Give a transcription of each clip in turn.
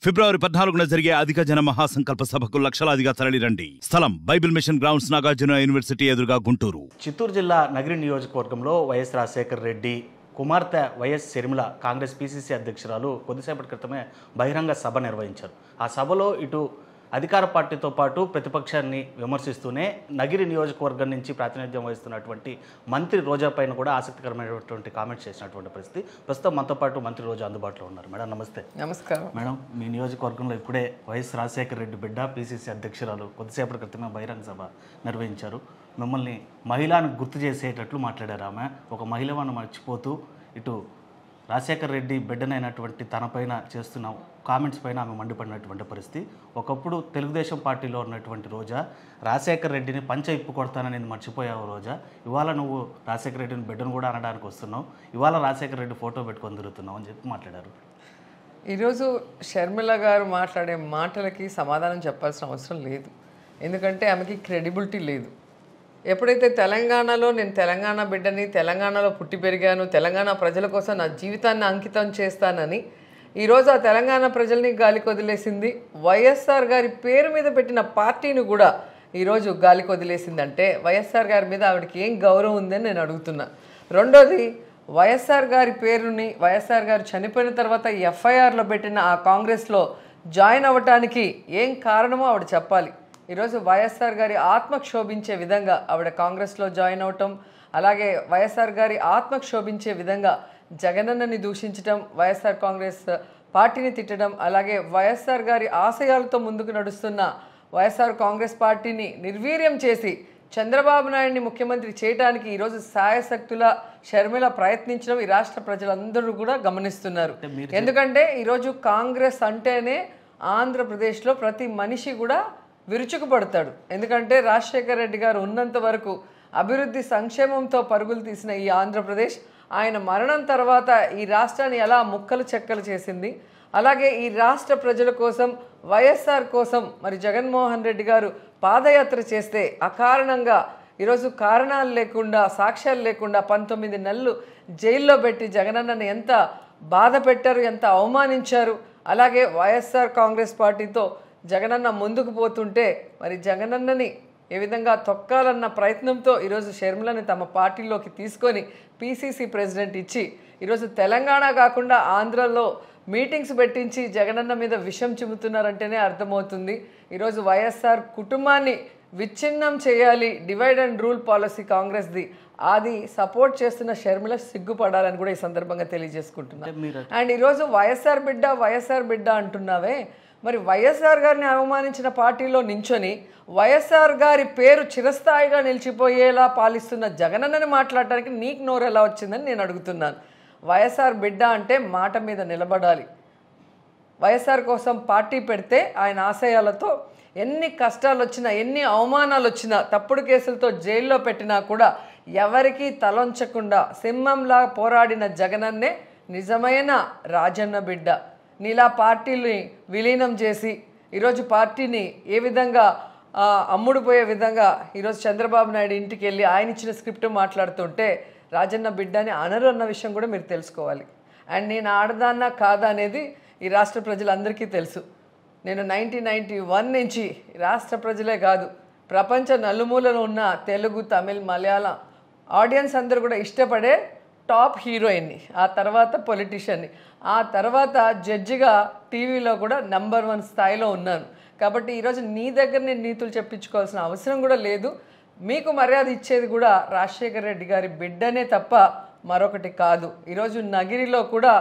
ఫిబ్రవరి 14న జరిగే అధిక జన మహాసంకల్ప సభకు లక్షలాదిగా తరలిరండి. స్థలం Bible mission grounds, Nagarjuna university ఎదురుగా, గుంటూరు. చిత్తూరు జిల్లా నగిరి నియోజకవర్గంలో వైఎస్ రాజశేఖర రెడ్డి కుమార్తె వైఎస్ షర్మిల కాంగ్రెస్ పీసీసీ అధ్యక్షురాలు కొద్దిసేపటి క్రితమే బహిరంగ సభ నిర్వహించారు. ఆ సభలో ఇటు అధికార పార్టీతో పాటు ప్రతిపక్షాన్ని విమర్శిస్తూనే నగిరి నియోజకవర్గం నుంచి ప్రాతినిధ్యం వహిస్తున్నటువంటి మంత్రి రోజా పైన కూడా ఆసక్తికరమైనటువంటి కామెంట్స్ చేసినటువంటి పరిస్థితి. ప్రస్తుతం మనతో పాటు మంత్రి రోజా అందుబాటులో ఉన్నారు. మేడం నమస్తే. నమస్కారం మేడం, మీ నియోజకవర్గంలో ఇప్పుడే వైఎస్ రాజశేఖర రెడ్డి బిడ్డ పీసీసీ అధ్యక్షురాలు కొద్దిసేపటి క్రితమే బహిరంగ సభ నిర్వహించారు. మిమ్మల్ని మహిళను గుర్తు చేసేటట్లు మాట్లాడారు. ఆమె ఒక మహిళను మర్చిపోతూ ఇటు రాజశేఖర రెడ్డి బిడ్డనైనటువంటి తనపైన చేస్తున్న కామెంట్స్ పైన ఆమె మండిపడినటువంటి పరిస్థితి. ఒకప్పుడు తెలుగుదేశం పార్టీలో ఉన్నటువంటి రోజా రాజశేఖర రెడ్డిని పంచ ఇప్పు కొడతానని మర్చిపోయావు రోజా. ఇవాళ నువ్వు రాజశేఖర రెడ్డిని బిడ్డను కూడా అనడానికి వస్తున్నావు. ఇవాళ రాజశేఖర రెడ్డి ఫోటో పెట్టుకొని తిరుగుతున్నావు అని చెప్పి మాట్లాడారు. ఈరోజు షర్మిల గారు మాట్లాడే మాటలకి సమాధానం చెప్పాల్సిన అవసరం లేదు. ఎందుకంటే ఆమెకి క్రెడిబిలిటీ లేదు. ఎప్పుడైతే తెలంగాణలో నేను తెలంగాణ బిడ్డని, తెలంగాణలో పుట్టి పెరిగాను, తెలంగాణ ప్రజల కోసం నా జీవితాన్ని అంకితం చేస్తానని ఈరోజు ఆ తెలంగాణ ప్రజల్ని గాలికి వదిలేసింది. వైఎస్ఆర్ గారి పేరు మీద పెట్టిన పార్టీని కూడా ఈరోజు గాలికి వదిలేసిందంటే వైఎస్ఆర్ గారి మీద ఆవిడకి ఏం గౌరవం ఉందని నేను అడుగుతున్నా. రెండోది, వైఎస్ఆర్ గారి పేరుని వైఎస్ఆర్ గారు చనిపోయిన తర్వాత ఎఫ్ఐఆర్లో పెట్టిన ఆ కాంగ్రెస్లో జాయిన్ అవ్వటానికి ఏం కారణమో ఆవిడ చెప్పాలి. ఈరోజు వైఎస్ఆర్ గారి ఆత్మ క్షోభించే విధంగా ఆవిడ కాంగ్రెస్లో జాయిన్ అవటం, అలాగే వైఎస్ఆర్ గారి ఆత్మ క్షోభించే విధంగా జగనన్నని దూషించడం, వైఎస్ఆర్ కాంగ్రెస్ పార్టీని తిట్టడం, అలాగే వైఎస్ఆర్ గారి ఆశయాలతో ముందుకు నడుస్తున్న వైఎస్ఆర్ కాంగ్రెస్ పార్టీని నిర్వీర్యం చేసి చంద్రబాబు నాయుడిని ముఖ్యమంత్రి చేయడానికి ఈరోజు సాయశక్తుల షర్మిల ప్రయత్నించడం ఈ రాష్ట్ర ప్రజలందరూ కూడా గమనిస్తున్నారు. ఎందుకంటే ఈరోజు కాంగ్రెస్ అంటేనే ఆంధ్రప్రదేశ్లో ప్రతి మనిషి కూడా విరుచుకుపడతాడు. ఎందుకంటే రాజశేఖర రెడ్డి గారు ఉన్నంత వరకు అభివృద్ధి సంక్షేమంతో పరుగులు తీసిన ఈ ఆంధ్రప్రదేశ్ ఆయన మరణం తర్వాత ఈ రాష్ట్రాన్ని ఎలా ముక్కలు చెక్కలు చేసింది. అలాగే ఈ రాష్ట్ర ప్రజల కోసం, వైఎస్ఆర్ కోసం మరి జగన్మోహన్ రెడ్డి గారు పాదయాత్ర చేస్తే అకారణంగా ఈరోజు కారణాలు లేకుండా, సాక్ష్యాలు లేకుండా 19 నెలలు జైల్లో పెట్టి జగనన్నని ఎంత బాధ పెట్టారు, ఎంత అవమానించారు. అలాగే వైఎస్ఆర్ కాంగ్రెస్ పార్టీతో జగనన్న ముందుకు పోతుంటే మరి జగనన్నని ఏ విధంగా తొక్కాలన్న ప్రయత్నంతో ఈరోజు షర్మిలని తమ పార్టీలోకి తీసుకొని పీసీసీ ప్రెసిడెంట్ ఇచ్చి ఈరోజు తెలంగాణ కాకుండా ఆంధ్రలో మీటింగ్స్ పెట్టించి జగనన్న మీద విషం చిమ్ముతున్నారంటేనే అర్థమవుతుంది. ఈరోజు వైఎస్ఆర్ కుటుంబాన్ని విచ్ఛిన్నం చేయాలి, డివైడ్ అండ్ రూల్ పాలసీ కాంగ్రెస్ది, అది సపోర్ట్ చేస్తున్న షర్మిల సిగ్గుపడాలని కూడా ఈ సందర్భంగా తెలియజేసుకుంటున్నాను. అండ్ ఈరోజు వైఎస్ఆర్ బిడ్డ అంటున్నావే, మరి వైఎస్ఆర్ గారిని అవమానించిన పార్టీలో నించొని వైఎస్ఆర్ గారి పేరు చిరస్థాయిగా నిలిచిపోయేలా పాలిస్తున్న జగనన్నని మాట్లాడటానికి నీకు నోరు ఎలా వచ్చిందని నేను అడుగుతున్నాను. వైఎస్ఆర్ బిడ్డ అంటే మాట మీద నిలబడాలి. వైఎస్ఆర్ కోసం పార్టీ పెడితే ఆయన ఆశయాలతో ఎన్ని కష్టాలు వచ్చినా, ఎన్ని అవమానాలు వచ్చినా, తప్పుడు కేసులతో జైల్లో పెట్టినా కూడా ఎవరికీ తలొంచకుండా సింహంలా పోరాడిన జగనన్నే నిజమైన రాజన్న బిడ్డ. నీలా పార్టీని విలీనం చేసి ఈరోజు పార్టీని ఏ విధంగా అమ్ముడుపోయే విధంగా ఈరోజు చంద్రబాబు నాయుడు ఇంటికి వెళ్ళి ఆయన ఇచ్చిన స్క్రిప్ట్ మాట్లాడుతుంటే రాజన్న బిడ్డని అనరు అన్న విషయం కూడా మీరు తెలుసుకోవాలి. అండ్ నేను ఆడదాన్నా కాదా అనేది ఈ రాష్ట్ర ప్రజలందరికీ తెలుసు. నేను 1991 నుంచి రాష్ట్ర ప్రజలే కాదు ప్రపంచ నలుమూలలో ఉన్న తెలుగు, తమిళ్, మలయాళం ఆడియన్స్ అందరూ కూడా ఇష్టపడే టాప్ హీరోయిన్ని, ఆ తర్వాత పొలిటీషియన్ని, ఆ తర్వాత జడ్జిగా టీవీలో కూడా నెంబర్ 1 స్థాయిలో ఉన్నాను. కాబట్టి ఈరోజు నీ దగ్గర నేను నీతులు చెప్పించుకోవాల్సిన అవసరం కూడా లేదు. మీకు మర్యాద ఇచ్చేది కూడా రాజశేఖర రెడ్డి గారి బిడ్డనే తప్ప మరొకటి కాదు. ఈరోజు నగిరిలో కూడా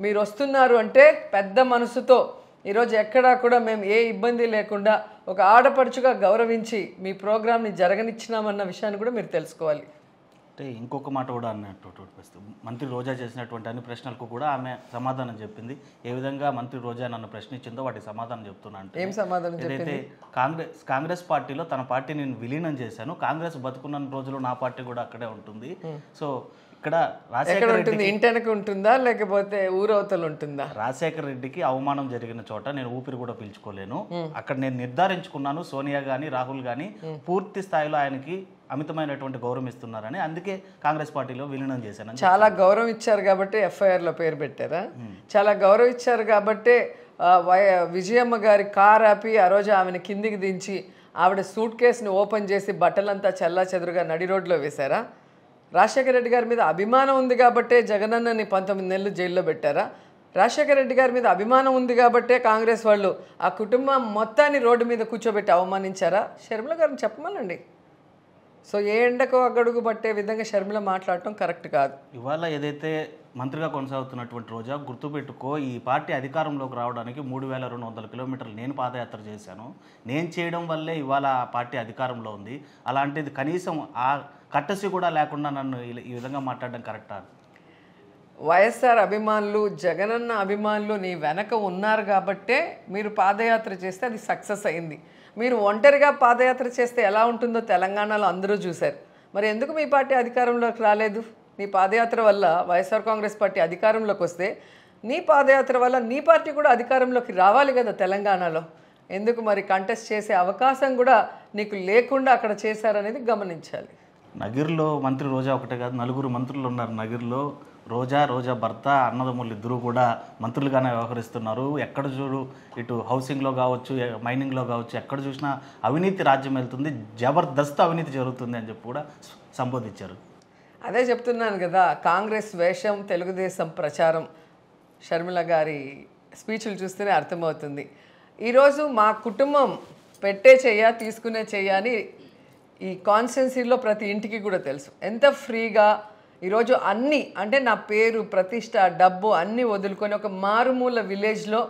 మీరు వస్తున్నారు అంటే పెద్ద మనసుతో ఈరోజు ఎక్కడా కూడా మేము ఏ ఇబ్బంది లేకుండా ఒక ఆడపడుచుగా గౌరవించి మీ ప్రోగ్రామ్ని జరగనిచ్చినామన్న విషయాన్ని కూడా మీరు తెలుసుకోవాలి. అంటే ఇంకొక మాట కూడా అన్నట్టు మంత్రి రోజా చేసినటువంటి అన్ని ప్రశ్నలకు కూడా ఆమె సమాధానం చెప్పింది. ఏ విధంగా మంత్రి రోజా నన్ను ప్రశ్నించిందో వాటికి సమాధానం చెప్తున్నా. అంటే ఏం సమాధానం? ఏదైతే కాంగ్రెస్ పార్టీలో తన పార్టీ నేను విలీనం చేశాను, కాంగ్రెస్ బతుకున్న రోజులు నా పార్టీ కూడా అక్కడే ఉంటుంది. సో ఇక్కడ ఎక్కడ ఉంటుంది, ఇంటెనక ఉంటుందా లేకపోతే ఊరవతలు ఉంటుందా? రాజశేఖర రెడ్డికి అవమానం జరిగిన చోట నేను ఊపిరి కూడా పీల్చుకోలేను. అక్కడ నేను నిర్ధారించుకున్నాను, సోనియా గానీ రాహుల్ గానీ పూర్తి స్థాయిలో ఆయనకి అమితమైనటువంటి గౌరవం ఇస్తున్నారని, అందుకే కాంగ్రెస్ పార్టీలో విలీనం చేశాను. చాలా గౌరవం ఇచ్చారు కాబట్టి ఎఫ్ఐఆర్లో పేరు పెట్టారా? చాలా గౌరవం ఇచ్చారు కాబట్టి విజయమ్మ గారి కార్ ఆపి ఆ రోజు ఆమెను కిందికి దించి ఆవిడ సూట్ కేసుని ఓపెన్ చేసి బట్టలంతా చల్లా చెదురుగా నడి రోడ్లో వేశారా? రాజశేఖర రెడ్డి గారి మీద అభిమానం ఉంది కాబట్టే జగనన్నని 19 నెలలు జైల్లో పెట్టారా? రాజశేఖర రెడ్డి గారి మీద అభిమానం ఉంది కాబట్టే కాంగ్రెస్ వాళ్ళు ఆ కుటుంబం మొత్తాన్ని రోడ్డు మీద కూర్చోబెట్టి అవమానించారా? షర్మిల గారిని చెప్పమనండి. సో ఏ ఎండకు అగడుగు పట్టే విధంగా షర్మిల మాట్లాడటం కరెక్ట్ కాదు. ఇవాళ ఏదైతే మంత్రిగా కొనసాగుతున్నటువంటి రోజా, గుర్తుపెట్టుకో, ఈ పార్టీ అధికారంలోకి రావడానికి 3200 కిలోమీటర్లు నేను పాదయాత్ర చేశాను. నేను చేయడం వల్లే ఇవాళ ఆ పార్టీ అధికారంలో ఉంది. అలాంటిది కనీసం ఆ కట్టసి కూడా లేకుండా నన్ను ఈ విధంగా మాట్లాడడం కరెక్టా? వైఎస్ఆర్ అభిమానులు, జగనన్న అభిమానులు నీ వెనక ఉన్నారు కాబట్టే మీరు పాదయాత్ర చేస్తే అది సక్సెస్ అయింది. మీరు ఒంటరిగా పాదయాత్ర చేస్తే ఎలా ఉంటుందో తెలంగాణలో అందరూ చూశారు. మరి ఎందుకు మీ పార్టీ అధికారంలోకి రాలేదు? నీ పాదయాత్ర వల్ల వైఎస్ఆర్ కాంగ్రెస్ పార్టీ అధికారంలోకి వస్తే నీ పాదయాత్ర వల్ల నీ పార్టీ కూడా అధికారంలోకి రావాలి కదా తెలంగాణలో. ఎందుకు మరి కంటెస్ట్ చేసే అవకాశం కూడా నీకు లేకుండా అక్కడ చేశారనేది గమనించాలి. నగిరిలో మంత్రి రోజా ఒకటే కాదు, 4 మంత్రులు ఉన్నారు నగిరిలో. రోజా భర్త, అన్నదమ్ములు ఇద్దరు కూడా మంత్రులుగానే వ్యవహరిస్తున్నారు. ఎక్కడ చూడు, ఇటు హౌసింగ్లో కావచ్చు, మైనింగ్లో కావచ్చు, ఎక్కడ చూసినా అవినీతి రాజ్యం వెళ్తుంది, జబర్దస్త్ అవినీతి జరుగుతుంది అని చెప్పి కూడా సంబోధించారు. అదే చెప్తున్నాను కదా, కాంగ్రెస్ వేషం, తెలుగుదేశం ప్రచారం. షర్మిల గారి స్పీచ్లు చూస్తేనే అర్థమవుతుంది. ఈరోజు మా కుటుంబం పెట్టే చెయ్య, తీసుకునే చెయ్య అని ఈ కాన్స్టిట్యున్సీలో ప్రతి ఇంటికి కూడా తెలుసు. ఎంత ఫ్రీగా ఈరోజు అన్నీ, అంటే నా పేరు, ప్రతిష్ట, డబ్బు అన్నీ వదులుకొని ఒక మారుమూల విలేజ్లో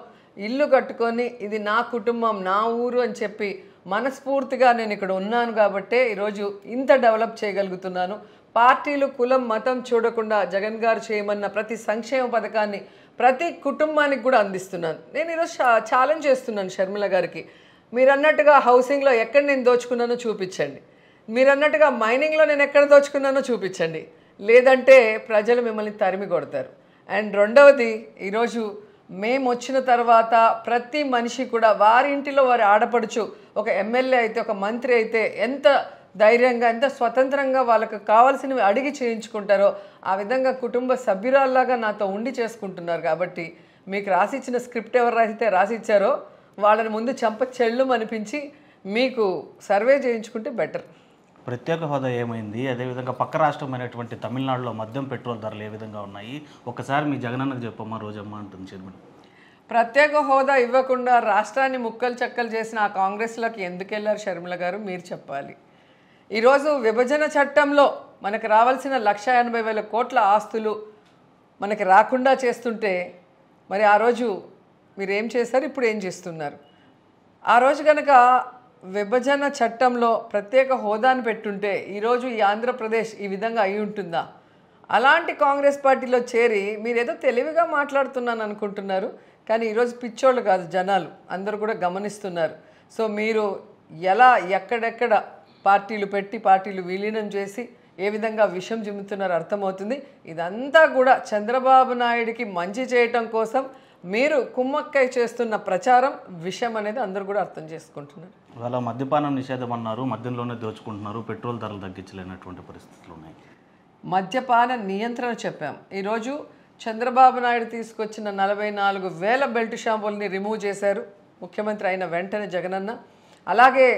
ఇల్లు కట్టుకొని ఇది నా కుటుంబం, నా ఊరు అని చెప్పి మనస్ఫూర్తిగా నేను ఇక్కడ ఉన్నాను కాబట్టే ఈరోజు ఇంత డెవలప్ చేయగలుగుతున్నాను. పార్టీలు, కులం, మతం చూడకుండా జగన్ గారు చేయమన్న ప్రతి సంక్షేమ పథకాన్ని ప్రతి కుటుంబానికి కూడా అందిస్తున్నాను. నేను ఈరోజు ఛాలెంజ్ చేస్తున్నాను షర్మిల గారికి. మీరు అన్నట్టుగా హౌసింగ్లో ఎక్కడ నేను దోచుకున్నానో చూపించండి. మీరు అన్నట్టుగా మైనింగ్లో నేను ఎక్కడ దోచుకున్నానో చూపించండి. లేదంటే ప్రజలు మిమ్మల్ని తరిమి కొడతారు. అండ్ రెండవది, ఈరోజు మేము వచ్చిన తర్వాత ప్రతి మనిషి కూడా వారి ఇంటిలో వారి ఆడపడుచు, ఒక ఎమ్మెల్యే అయితే, ఒక మంత్రి అయితే ఎంత ధైర్యంగా, ఎంత స్వతంత్రంగా వాళ్ళకు కావాల్సినవి అడిగి చేయించుకుంటారో ఆ విధంగా కుటుంబ సభ్యురాల్లాగా నాతో ఉండి చేసుకుంటున్నారు. కాబట్టి మీకు రాసిచ్చిన స్క్రిప్ట్ ఎవరు రాసిచ్చారో వాళ్ళని ముందు చెల్లు అనిపించి మీకు సర్వే చేయించుకుంటే బెటర్. ప్రత్యేక హోదా ఏమైంది? అదేవిధంగా పక్క రాష్ట్రమైనటువంటి తమిళనాడులో మద్యం, పెట్రోల్ ధరలు ఏ విధంగా ఉన్నాయి? ఒకసారి మీ జగనన్నకు చెప్పమ్మా రోజమ్మ అంటుంది షర్మిల. ప్రత్యేక హోదా ఇవ్వకుండా రాష్ట్రాన్ని ముక్కలు చక్కలు చేసిన ఆ కాంగ్రెస్లోకి ఎందుకు వెళ్ళారు షర్మిల గారు? మీరు చెప్పాలి. ఈరోజు విభజన చట్టంలో మనకు రావాల్సిన 1,80,000 కోట్ల ఆస్తులు మనకి రాకుండా చేస్తుంటే మరి ఆ రోజు మీరు ఏం చేశారు, ఇప్పుడు ఏం చేస్తున్నారు? ఆ రోజు కనుక విభజన చట్టంలో ప్రత్యేక హోదాను పెట్టుంటే ఈరోజు ఈ ఆంధ్రప్రదేశ్ ఈ విధంగా అయి ఉంటుందా? అలాంటి కాంగ్రెస్ పార్టీలో చేరి మీరేదో తెలివిగా మాట్లాడుతున్నాను అనుకుంటున్నారు, కానీ ఈరోజు పిచ్చోళ్ళు కాదు జనాలు, అందరూ కూడా గమనిస్తున్నారు. సో మీరు ఎలా, ఎక్కడెక్కడ పార్టీలు పెట్టి పార్టీలు విలీనం చేసి ఏ విధంగా విషం జిమ్ముతున్నారో అర్థమవుతుంది. ఇదంతా కూడా చంద్రబాబు నాయుడికి మంచి చేయటం కోసం మీరు కుమ్మక్కై చేస్తున్న ప్రచారం, విషయం అనేది అందరూ కూడా అర్థం చేసుకుంటున్నారు. ఇవాళ మద్యపానం నిషేధం అన్నారు, మద్యంలోనే దోచుకుంటున్నారు, పెట్రోల్ ధరలు తగ్గించలేనటువంటి పరిస్థితులు ఉన్నాయి. మద్యపాన నియంత్రణ చెప్పాం. ఈరోజు చంద్రబాబు నాయుడు తీసుకొచ్చిన 44,000 బెల్ట్ షాంపుల్ని రిమూవ్ చేశారు ముఖ్యమంత్రి అయిన వెంటనే జగనన్న. అలాగే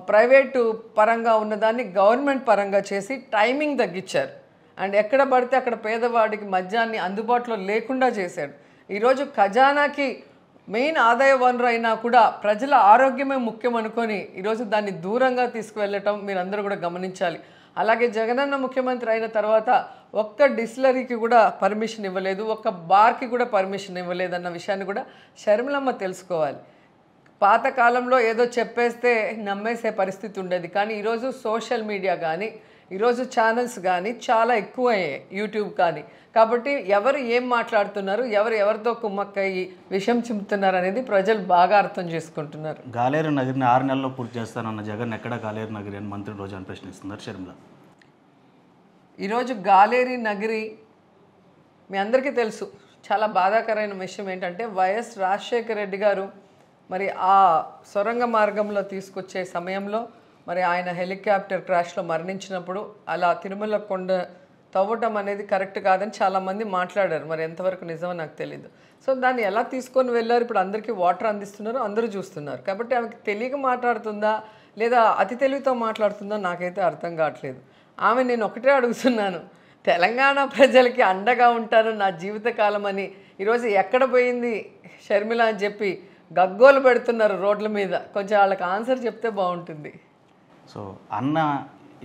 ప్రైవేటు పరంగా ఉన్నదాన్ని గవర్నమెంట్ పరంగా చేసి టైమింగ్ తగ్గించారు. అండ్ ఎక్కడ పడితే అక్కడ పేదవాడికి మద్యాన్ని అందుబాటులో లేకుండా చేశాడు. ఈరోజు ఖజానాకి మెయిన్ ఆదాయ వనరు అయినా కూడా ప్రజల ఆరోగ్యమే ముఖ్యం అనుకొని ఈరోజు దాన్ని దూరంగా తీసుకువెళ్ళటం మీరందరూ కూడా గమనించాలి. అలాగే జగనన్న ముఖ్యమంత్రి అయిన తర్వాత ఒక్క డిస్టిలరీకి కూడా పర్మిషన్ ఇవ్వలేదు, ఒక్క బార్కి కూడా పర్మిషన్ ఇవ్వలేదు అన్న విషయాన్ని కూడా షర్మిలమ్మ తెలుసుకోవాలి. పాతకాలంలో ఏదో చెప్పేస్తే నమ్మేసే పరిస్థితి ఉండేది, కానీ ఈరోజు సోషల్ మీడియా కానీ, ఈరోజు ఛానల్స్ కానీ చాలా ఎక్కువయ్యాయి, యూట్యూబ్ కానీ. కాబట్టి ఎవరు ఏం మాట్లాడుతున్నారు, ఎవరితో కుమ్మక్కయ్యి విషయం చిమ్ముతున్నారు అనేది ప్రజలు బాగా అర్థం చేసుకుంటున్నారు. గాలేరు నగరిని 6 నెలల్లో పూర్తి చేస్తానన్న జగన్ ఎక్కడ గాలేరు నగరి అని మంత్రి రోజు ప్రశ్నిస్తున్నారు షర్మిల. ఈరోజు గాలేరి నగరి మీ అందరికీ తెలుసు. చాలా బాధాకరమైన విషయం ఏంటంటే వైఎస్ రాజశేఖర రెడ్డి గారు మరి ఆ సొరంగ మార్గంలో తీసుకొచ్చే సమయంలో మరి ఆయన హెలికాప్టర్ క్రాష్లో మరణించినప్పుడు అలా తిరుమల కొండ తవ్వటం అనేది కరెక్ట్ కాదని చాలామంది మాట్లాడారు. మరి ఎంతవరకు నిజమో నాకు తెలియదు. సో దాన్ని ఎలా తీసుకొని వెళ్ళారు, ఇప్పుడు అందరికీ వాటర్ అందిస్తున్నారు, అందరూ చూస్తున్నారు. కాబట్టి ఆమెకి తెలియక మాట్లాడుతుందా లేదా అతి తెలివితో మాట్లాడుతుందో నాకైతే అర్థం కావట్లేదు. ఆమె నేను ఒకటే అడుగుతున్నాను, తెలంగాణ ప్రజలకి అండగా ఉంటాను నా జీవితకాలం అని ఈరోజు ఎక్కడ పోయింది షర్మిల అని చెప్పి గగ్గోలు పెడుతున్నారు రోడ్ల మీద. కొంచెం వాళ్ళకి ఆన్సర్ చెప్తే బాగుంటుంది. సో అన్న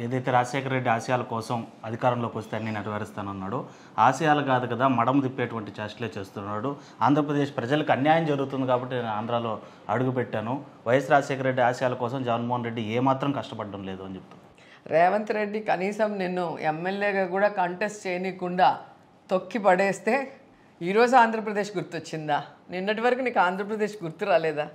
ఏదైతే రాజశేఖర రెడ్డి ఆశయాల కోసం అధికారంలోకి వస్తే అన్ని నెరవేరుస్తానన్నాడు, ఆశయాలు కాదు కదా మడమ తిప్పేటువంటి చేష్టలే చేస్తున్నాడు. ఆంధ్రప్రదేశ్ ప్రజలకు అన్యాయం జరుగుతుంది కాబట్టి నేను ఆంధ్రాలో అడుగుపెట్టాను. వైఎస్ రాజశేఖర రెడ్డి ఆశయాల కోసం జగన్మోహన్ రెడ్డి ఏమాత్రం కష్టపడడం లేదు అని చెప్తాను. రేవంత్ రెడ్డి కనీసం నిన్ను ఎమ్మెల్యేగా కూడా కంటెస్ట్ చేయనీయకుండా తొక్కి పడేస్తే ఈరోజు ఆంధ్రప్రదేశ్ గుర్తొచ్చిందా? నిన్నటి వరకు నీకు ఆంధ్రప్రదేశ్ గుర్తు రాలేదా?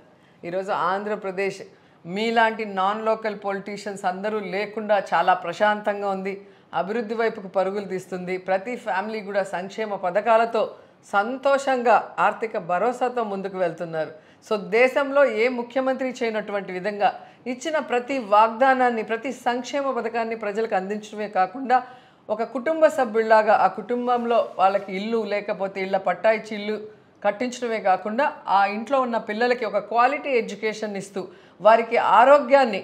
ఈరోజు ఆంధ్రప్రదేశ్ మీలాంటి నాన్ లోకల్ పొలిటీషియన్స్ అందరూ లేకుండా చాలా ప్రశాంతంగా ఉంది, అభివృద్ధి వైపుకు పరుగులు తీస్తుంది. ప్రతి ఫ్యామిలీ కూడా సంక్షేమ పథకాలతో సంతోషంగా ఆర్థిక భరోసాతో ముందుకు వెళ్తున్నారు. సో దేశంలో ఏ ముఖ్యమంత్రి చేయనటువంటి విధంగా ఇచ్చిన ప్రతి వాగ్దానాన్ని, ప్రతి సంక్షేమ పథకాన్ని ప్రజలకు అందించడమే కాకుండా ఒక కుటుంబ సభ్యుల్లాగా ఆ కుటుంబంలో వాళ్ళకి ఇల్లు లేకపోతే ఇళ్ళ పట్టా ఇచ్చి ఇల్లు కట్టించడమే కాకుండా ఆ ఇంట్లో ఉన్న పిల్లలకి ఒక క్వాలిటీ ఎడ్యుకేషన్ ఇస్తూ వారికి ఆరోగ్యాన్ని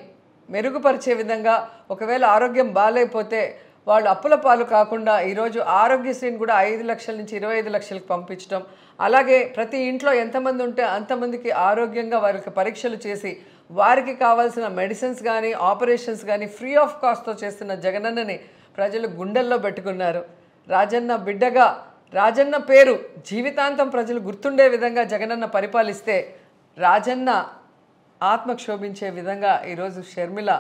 మెరుగుపరిచే విధంగా, ఒకవేళ ఆరోగ్యం బాగాలేకపోతే వాళ్ళు అప్పుల పాలు కాకుండా ఈరోజు ఆరోగ్యశ్రీని కూడా 5 లక్షల నుంచి 25 లక్షలకు పంపించడం, అలాగే ప్రతి ఇంట్లో ఎంతమంది ఉంటే అంతమందికి ఆరోగ్యంగా వారికి పరీక్షలు చేసి వారికి కావాల్సిన మెడిసిన్స్ కానీ ఆపరేషన్స్ కానీ ఫ్రీ ఆఫ్ కాస్ట్తో చేస్తున్న జగనన్నని ప్రజలు గుండెల్లో పెట్టుకున్నారు. రాజన్న బిడ్డగా రాజన్న పేరు జీవితాంతం ప్రజలు గుర్తుండే విధంగా జగనన్న పరిపాలిస్తే రాజన్న ఆత్మ క్షోభించే విధంగా ఈరోజు షర్మిల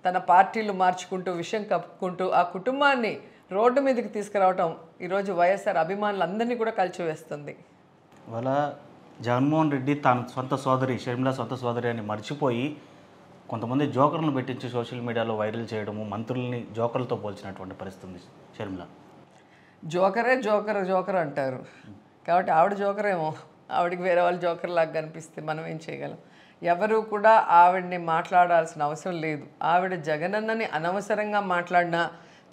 తన పార్టీలు మార్చుకుంటూ విషయం కప్పుకుంటూ ఆ కుటుంబాన్ని రోడ్డు మీదకి తీసుకురావటం ఈరోజు వైఎస్ఆర్ అభిమానులందరినీ కూడా కలిచివేస్తుంది. ఇవాళ జగన్మోహన్ రెడ్డి తన సొంత సోదరి షర్మిల సొంత సోదరి అని మర్చిపోయి కొంతమంది జోకర్లను పెట్టించి సోషల్ మీడియాలో వైరల్ చేయడము, మంత్రుల్ని జోకర్లతో పోల్చినటువంటి పరిస్థితి షర్మిల. జోకర్ అంటారు కాబట్టి ఆవిడ జోకరేమో, ఆవిడకి వేరే వాళ్ళు జోకర్ లాగా కనిపిస్తే మనం ఏం చేయగలం? ఎవరు కూడా ఆవిడని మాట్లాడాల్సిన అవసరం లేదు. ఆవిడ జగనన్నని అనవసరంగా మాట్లాడినా,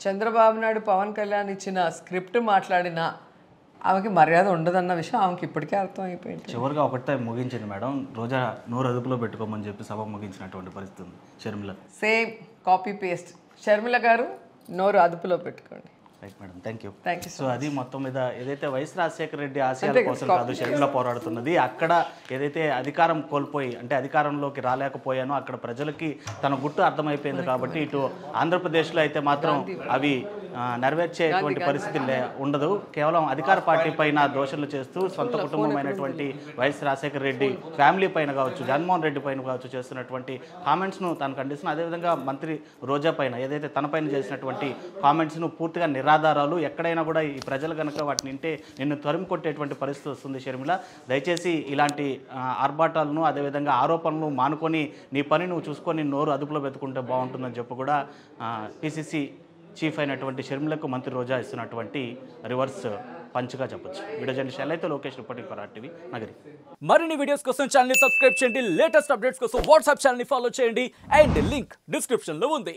చంద్రబాబు నాయుడు పవన్ కళ్యాణ్ ఇచ్చిన స్క్రిప్ట్ మాట్లాడినా ఆమెకి మర్యాద ఉండదన్న విషయం ఆమెకి ఇప్పటికే అర్థం అయిపోయింది. చివరిగా ఒకటే ముగించింది మేడం, రోజా నోరు అదుపులో పెట్టుకోమని చెప్పి సభ ముగించినటువంటి పరిస్థితి Sharmila. Same copy paste. Sharmila garu నోరు అదుపులో పెట్టుకోండి. Right madam, thank you. So అది మొత్తం మీద ఏదైతే వైఎస్ రాజశేఖర రెడ్డి ఆశయాల కోసం కాదు షర్మిల పోరాడుతున్నది, అక్కడ ఏదైతే అధికారం కోల్పోయి అంటే అధికారంలోకి రాలేకపోయానో అక్కడ ప్రజలకి తన గుట్టు అర్థమైపోయింది కాబట్టి ఇటు ఆంధ్రప్రదేశ్లో అయితే మాత్రం అవి నెరవేర్చేటువంటి పరిస్థితి ఉండదు. కేవలం అధికార పార్టీ పైన దోషణలు చేస్తూ సొంత కుటుంబమైనటువంటి వైఎస్ రాజశేఖర రెడ్డి ఫ్యామిలీ పైన కావచ్చు, జగన్మోహన్ రెడ్డి పైన కావచ్చు చేస్తున్నటువంటి కామెంట్స్ను తను ఖండిస్తున్నాను. అదేవిధంగా మంత్రి రోజా పైన ఏదైతే తన పైన చేసినటువంటి కామెంట్స్ను పూర్తిగా నిరాధారాలు, ఎక్కడైనా కూడా ఈ ప్రజలు కనుక వాటిని వింటే నిన్ను తరిమి కొట్టేటువంటి పరిస్థితి వస్తుంది. షర్మిల, దయచేసి ఇలాంటి ఆర్భాటాలను అదేవిధంగా ఆరోపణలు మానుకొని నీ పని నువ్వు చూసుకొని నోరు అదుపులో పెట్టుకుంటే బాగుంటుందని చెప్పి కూడా పిసిసి చీఫ్ అయినటువంటి షర్మిలకు మంత్రి రోజా ఇస్తున్నటువంటి రివర్స్ పంచ్గా చెప్పొచ్చు. వీడియో జర్నలిస్ట్ అయితే Lokesh reporting for RTV Nagari. మరిన్ని వీడియోస్ కోసం ఛానల్ ని సబ్స్క్రైబ్ చేయండి, లేటెస్ట్ అప్డేట్స్ కోసం వాట్సాప్ ఛానల్ ని ఫాలో చేయండి అండ్ లింక్ డిస్క్రిప్షన్ లో ఉంది.